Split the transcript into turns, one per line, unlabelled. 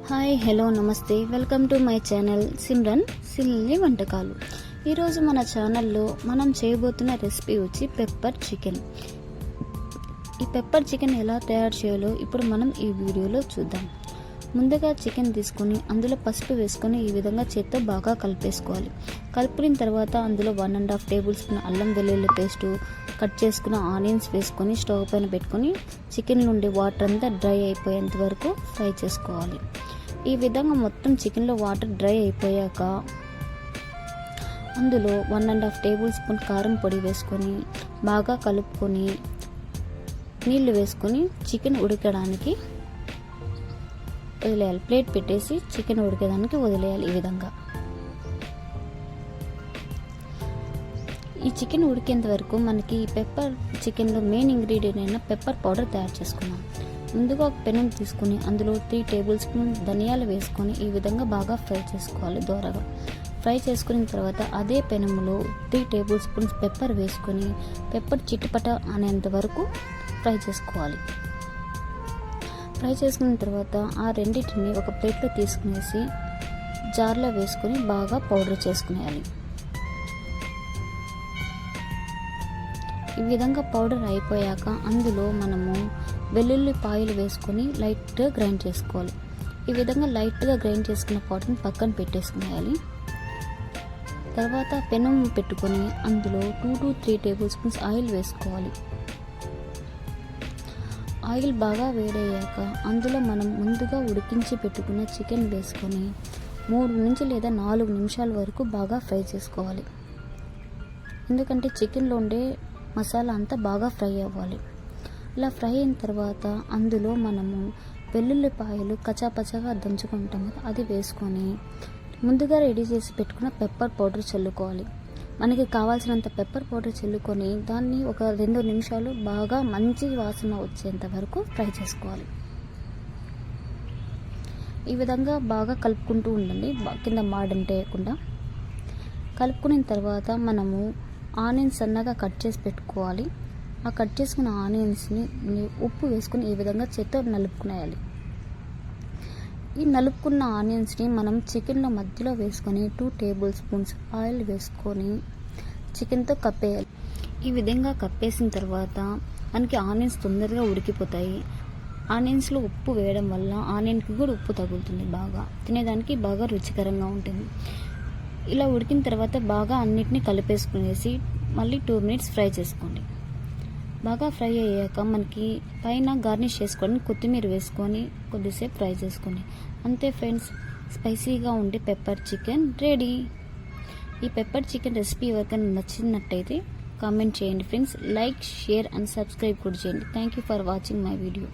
Hi hello నమస్తే welcome to my channel Simran silly వంటకాలు. ఈరోజు మన ఛానల్లో మనం చేయబోతున్న రెసిపీ వచ్చి పెప్పర్ చికెన్. ఈ పెప్పర్ చికెన్ ఎలా తయారు చేయాలో ఇప్పుడు మనం ఈ వీడియోలో చూద్దాం. ముందుగా చికెన్ తీసుకొని అందులో పసుపు వేసుకొని ఈ విధంగా చేత్తో బాగా కలిపేసుకోవాలి. కలుపుకున్న తర్వాత అందులో 1.5 టేబుల్ స్పూన్ అల్లం వెల్లుల్లి పేస్టు, కట్ చేసుకున్న ఆనియన్స్ వేసుకొని స్టవ్ పైన పెట్టుకొని చికెన్ నుండి వాటర్ అంతా డ్రై అయిపోయేంత వరకు ఫ్రై చేసుకోవాలి. ఈ విధంగా మొత్తం చికెన్లో వాటర్ డ్రై అయిపోయాక అందులో 1.5 టేబుల్ స్పూన్ కారం పొడి వేసుకొని బాగా కలుపుకొని నీళ్లు వేసుకొని చికెన్ ఉడకడానికి వదిలేయాలి. ప్లేట్ పెట్టేసి చికెన్ ఉడికేదానికి వదిలేయాలి. ఈ విధంగా ఈ చికెన్ ఉడికేంత వరకు మనకి పెప్పర్ చికెన్లో మెయిన్ ఇంగ్రీడియంట్ అయిన పెప్పర్ పౌడర్ తయారు చేసుకుందాం. ముందుగా ఒక పెనం తీసుకుని అందులో 3 టేబుల్ స్పూన్ ధనియాలు వేసుకొని ఈ విధంగా బాగా ఫ్రై చేసుకోవాలి. దోరగా ఫ్రై చేసుకున్న తర్వాత అదే పెనంలో 3 టేబుల్ స్పూన్స్ పెప్పర్ వేసుకొని పెప్పర్ చిట్టుపట అనేంత వరకు ఫ్రై చేసుకోవాలి. ఫ్రై చేసుకున్న తర్వాత ఆ రెండింటిని ఒక ప్లేట్లో తీసుకునేసి జార్లో వేసుకొని బాగా పౌడర్ చేసుకునేయాలి. ఈ విధంగా పౌడర్ అయిపోయాక అందులో మనము వెల్లుల్లిపాయలు వేసుకొని లైట్గా గ్రైండ్ చేసుకోవాలి. ఈ విధంగా లైట్గా గ్రైండ్ చేసుకున్న పౌడర్ని పక్కన పెట్టేసుకునేయాలి. తర్వాత పెనం పెట్టుకొని అందులో 2 to 3 టేబుల్ స్పూన్స్ ఆయిల్ వేసుకోవాలి. ఆయిల్ బాగా వేడయ్యాక అందులో మనం ముందుగా ఉడికించి పెట్టుకున్న చికెన్ వేసుకొని 3 నుంచి లేదా 4 నిమిషాల వరకు బాగా ఫ్రై చేసుకోవాలి. ఎందుకంటే చికెన్లో ఉండే మసాలా అంతా బాగా ఫ్రై అవ్వాలి. ఇలా ఫ్రై అయిన తర్వాత అందులో మనము వెల్లుల్లిపాయలు కచాపచాగా దంచుకుంటాము, అది వేసుకొని ముందుగా రెడీ చేసి పెట్టుకున్న పెప్పర్ పౌడర్ చల్లుకోవాలి. మనకి కావాల్సినంత పెప్పర్ పౌడర్ చల్లుకొని దాన్ని ఒక 2 నిమిషాలు బాగా మంచి వాసన వచ్చేంత వరకు ఫ్రై చేసుకోవాలి. ఈ విధంగా బాగా కలుపుకుంటూ ఉండండి, కింద మాడంటేయకుండా. కలుపుకున్న తర్వాత మనము ఆనియన్స్ సన్నగా కట్ చేసి పెట్టుకోవాలి. ఆ కట్ చేసుకున్న ఆనియన్స్ని ఉప్పు వేసుకుని ఈ విధంగా చేత్తో నలుపుకునేయాలి. ఈ నలుపుకున్న ఆనియన్స్ని మనం చికెన్లో మధ్యలో వేసుకొని 2 టేబుల్ స్పూన్స్ ఆయిల్ వేసుకొని చికెన్తో కప్పేయాలి. ఈ విధంగా కప్పేసిన తర్వాత మనకి ఆనియన్స్ తొందరగా ఉడికిపోతాయి. ఆనియన్స్లో ఉప్పు వేయడం వల్ల ఆనియన్కి కూడా ఉప్పు తగులుతుంది, బాగా తినేదానికి బాగా రుచికరంగా ఉంటుంది. ఇలా ఉడికిన తర్వాత బాగా అన్నిటినీ కలిపేసుకునేసి మళ్ళీ 2 మినిట్స్ ఫ్రై చేసుకోండి. బాగా ఫ్రై అయ్యాక మనకి పైన గార్నిష్ చేసుకొని కొత్తిమీర వేసుకొని కొద్దిసేపు ఫ్రై చేసుకోండి. అంతే ఫ్రెండ్స్, స్పైసీగా ఉండే పెప్పర్ చికెన్ రెడీ. ఈ పెప్పర్ చికెన్ రెసిపీ ఎవరికైనా నచ్చినట్టయితే కామెంట్ చేయండి friends. Like, share and subscribe కూడా చేయండి. Thank you for watching my video.